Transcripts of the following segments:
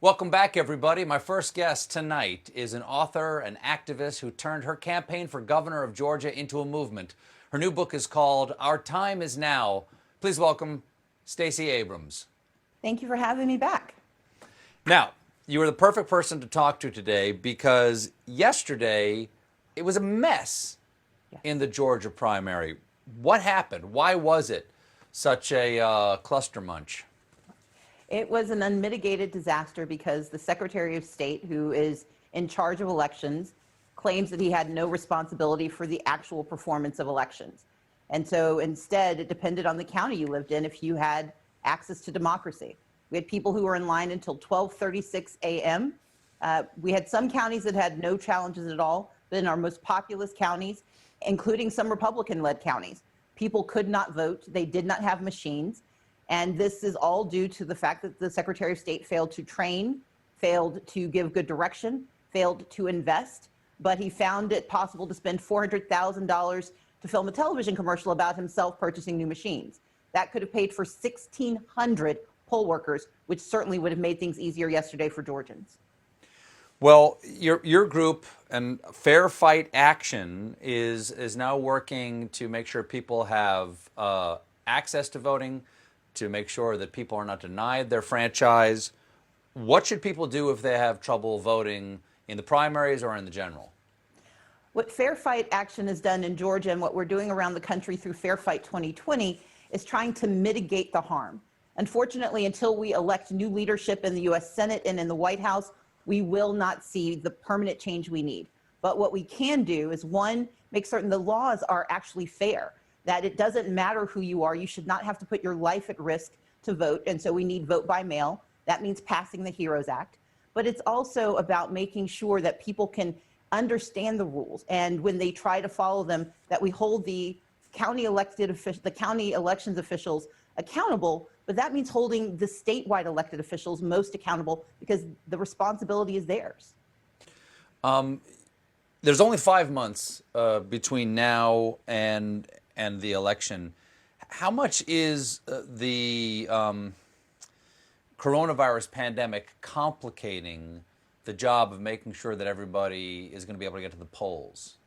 Welcome back, everybody. My first guest tonight is an author, an activist who turned her campaign for governor of Georgia into a movement. Her new book is called Our Time Is Now. Please welcome Stacey Abrams. Thank you for having me back. Now, you are the perfect person to talk to today because yesterday it was a mess in the Georgia primary. What happened? Why was it such a cluster munch? It was an unmitigated disaster because the Secretary of State, who is in charge of elections, claims that he had no responsibility for the actual performance of elections. And so instead, it depended on the county you lived in if you had access to democracy. We had people who were in line until 12:36 a.m. We had some counties that had no challenges at all, but in our most populous counties, including some Republican-led counties, people could not vote. They did not have machines. And this is all due to the fact that the Secretary of State failed to train, failed to give good direction, failed to invest, but he found it possible to spend $400,000 to film a television commercial about himself purchasing new machines. That could have paid for 1,600 poll workers, which certainly would have made things easier yesterday for Georgians. Well, your group and Fair Fight Action is now working to make sure people have access to voting, to make sure that people are not denied their franchise. What should people do if they have trouble voting in the primaries or in the general? What Fair Fight Action has done in Georgia and what we're doing around the country through Fair Fight 2020 is trying to mitigate the harm. Unfortunately, until we elect new leadership in the U.S. Senate and in the White House, we will not see the permanent change we need. But what we can do is, one, make certain the laws are actually fair, that it doesn't matter who you are. You should not have to put your life at risk to vote. And so we need vote by mail. That means passing the HEROES Act. But it's also about making sure that people can understand the rules. And when they try to follow them, that we hold the county elections officials accountable. But that means holding the statewide elected officials most accountable because the responsibility is theirs. There's only 5 months between now and the election. How much is the coronavirus pandemic complicating the job of making sure that everybody is going to be able to get to the polls?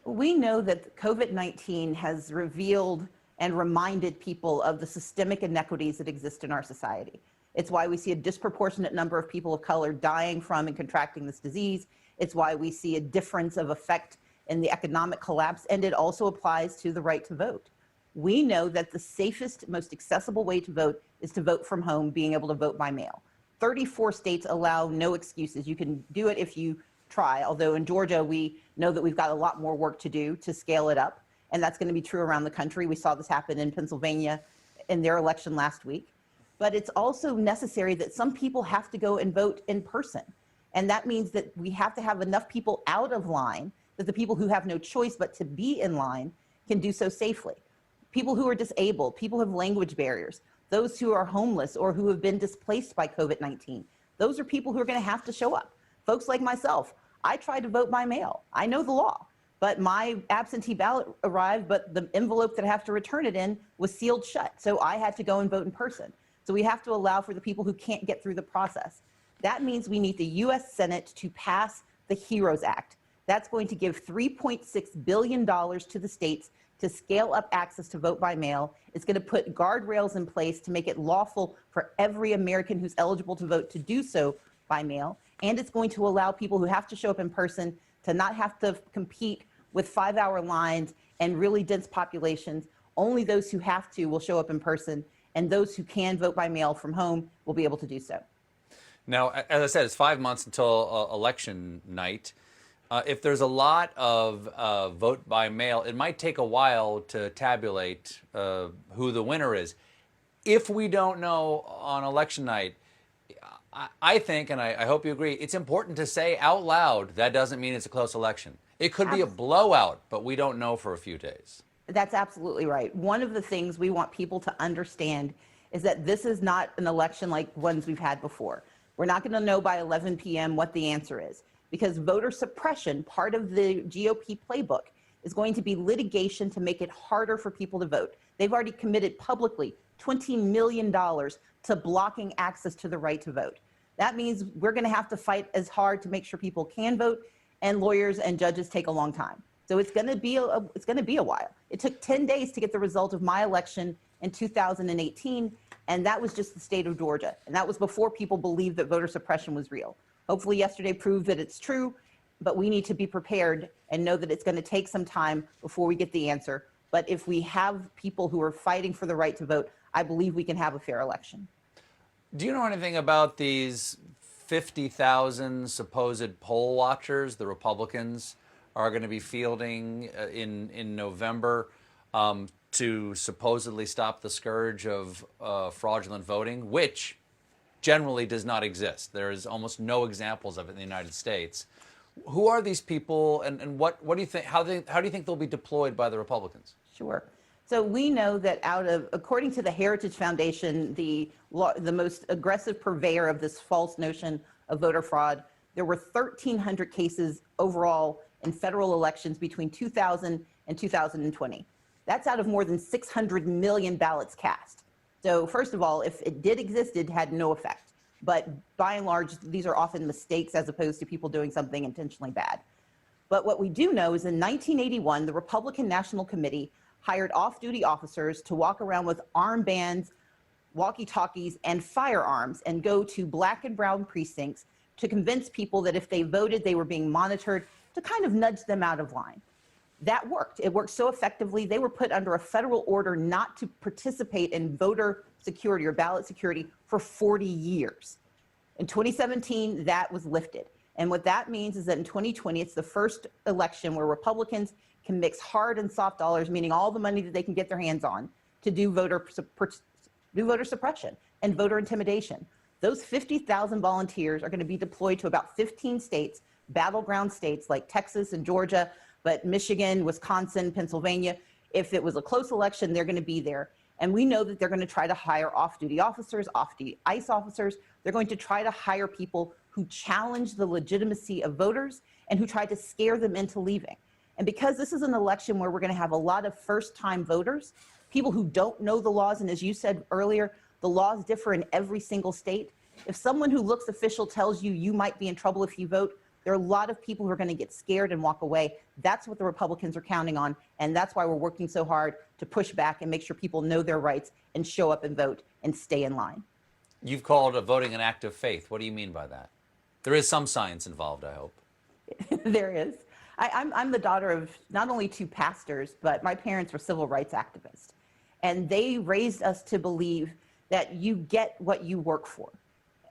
We know that COVID-19 has revealed and reminded people of the systemic inequities that exist in our society. It's why we see a disproportionate number of people of color dying from and contracting this disease. It's why we see a difference of effect in the economic collapse, and it also applies to the right to vote. We know that the safest, most accessible way to vote is to vote from home, being able to vote by mail. 34 states allow no excuses. You can do it if you try, although in Georgia, we know that we've got a lot more work to do to scale it up, and that's going to be true around the country. We saw this happen in Pennsylvania in their election last week. But it's also necessary that some people have to go and vote in person, and that means that we have to have enough people out of line that the people who have no choice but to be in line can do so safely. People who are disabled, people who have language barriers, those who are homeless or who have been displaced by COVID-19, those are people who are going to have to show up. Folks like myself, I tried to vote by mail. I know the law, but my absentee ballot arrived, but the envelope that I have to return it in was sealed shut. So I had to go and vote in person. So we have to allow for the people who can't get through the process. That means we need the U.S. Senate to pass the HEROES Act. That's going to give $3.6 billion to the states to scale up access to vote by mail. It's going to put guardrails in place to make it lawful for every American who's eligible to vote to do so by mail. And it's going to allow people who have to show up in person to not have to compete with 5-hour lines and really dense populations. Only those who have to will show up in person, and those who can vote by mail from home will be able to do so. Now, as I said, it's 5 months until election night. If there's a lot of vote by mail, it might take a while to tabulate who the winner is. If we don't know on election night, I think, and I hope you agree, it's important to say out loud that doesn't mean it's a close election. It could be a blowout, but we don't know for a few days. That's absolutely right. One of the things we want people to understand is that this is not an election like ones we've had before. We're not going to know by 11 p.m. what the answer is, because voter suppression, part of the GOP playbook, is going to be litigation to make it harder for people to vote. They've already committed publicly $20 million to blocking access to the right to vote. That means we're going to have to fight as hard to make sure people can vote, and lawyers and judges take a long time. So it's going to be a while. It took 10 days to get the result of my election in 2018, and that was just the state of Georgia. And that was before people believed that voter suppression was real. Hopefully yesterday proved that it's true, but we need to be prepared and know that it's going to take some time before we get the answer. But if we have people who are fighting for the right to vote, I believe we can have a fair election. Do you know anything about these 50,000 supposed poll watchers the Republicans are going to be fielding in November to supposedly stop the scourge of fraudulent voting, which generally does not exist? There is almost no examples of it in the United States. Who are these people, and what do you think? How do you think they'll be deployed by the Republicans? Sure. So we know that according to the Heritage Foundation, the most aggressive purveyor of this false notion of voter fraud, there were 1,300 cases overall in federal elections between 2000 and 2020. That's out of more than 600 million ballots cast. So first of all, if it did exist, it had no effect. But by and large, these are often mistakes as opposed to people doing something intentionally bad. But what we do know is in 1981, the Republican National Committee hired off-duty officers to walk around with armbands, walkie-talkies, and firearms and go to black and brown precincts to convince people that if they voted, they were being monitored, to kind of nudge them out of line. That worked. It worked so effectively, they were put under a federal order not to participate in voter security or ballot security for 40 years. In 2017, that was lifted. And what that means is that in 2020, it's the first election where Republicans can mix hard and soft dollars, meaning all the money that they can get their hands on, to do voter suppression and voter intimidation. Those 50,000 volunteers are going to be deployed to about 15 states, battleground states like Texas and Georgia, but Michigan, Wisconsin, Pennsylvania. If it was a close election, they're going to be there. And we know that they're going to try to hire off-duty officers, off-duty ICE officers. They're going to try to hire people who challenge the legitimacy of voters and who try to scare them into leaving. And because this is an election where we're going to have a lot of first-time voters, people who don't know the laws, and as you said earlier, the laws differ in every single state. If someone who looks official tells you you might be in trouble if you vote, there are a lot of people who are going to get scared and walk away. That's what the Republicans are counting on, and that's why we're working so hard to push back and make sure people know their rights and show up and vote and stay in line. You've called voting an act of faith. What do you mean by that? There is some science involved, I hope. There is. I'm the daughter of not only two pastors, but my parents were civil rights activists. And they raised us to believe that you get what you work for,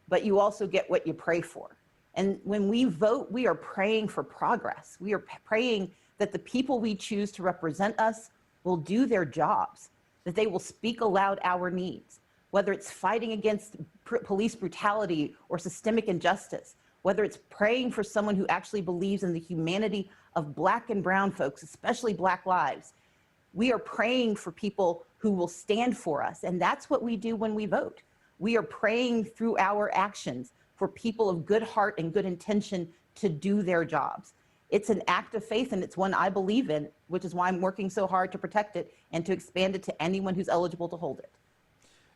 but you also get what you pray for. And when we vote, we are praying for progress. We are praying that the people we choose to represent us will do their jobs, that they will speak aloud our needs, whether it's fighting against police brutality or systemic injustice, whether it's praying for someone who actually believes in the humanity of Black and brown folks, especially Black lives. We are praying for people who will stand for us. And that's what we do when we vote. We are praying through our actions for people of good heart and good intention to do their jobs. It's an act of faith, and it's one I believe in, which is why I'm working so hard to protect it and to expand it to anyone who's eligible to hold it.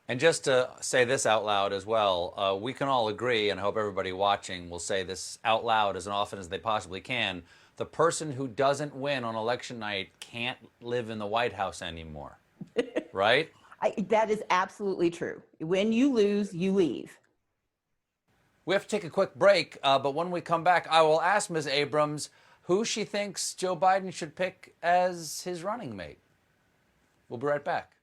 And just to say this out loud as well, we can all agree, and I hope everybody watching will say this out loud as often as they possibly can, the person who doesn't win on election night can't live in the White House anymore, right? That is absolutely true. When you lose, you leave. We have to take a quick break, but when we come back, I will ask Ms. Abrams who she thinks Joe Biden should pick as his running mate. We'll be right back.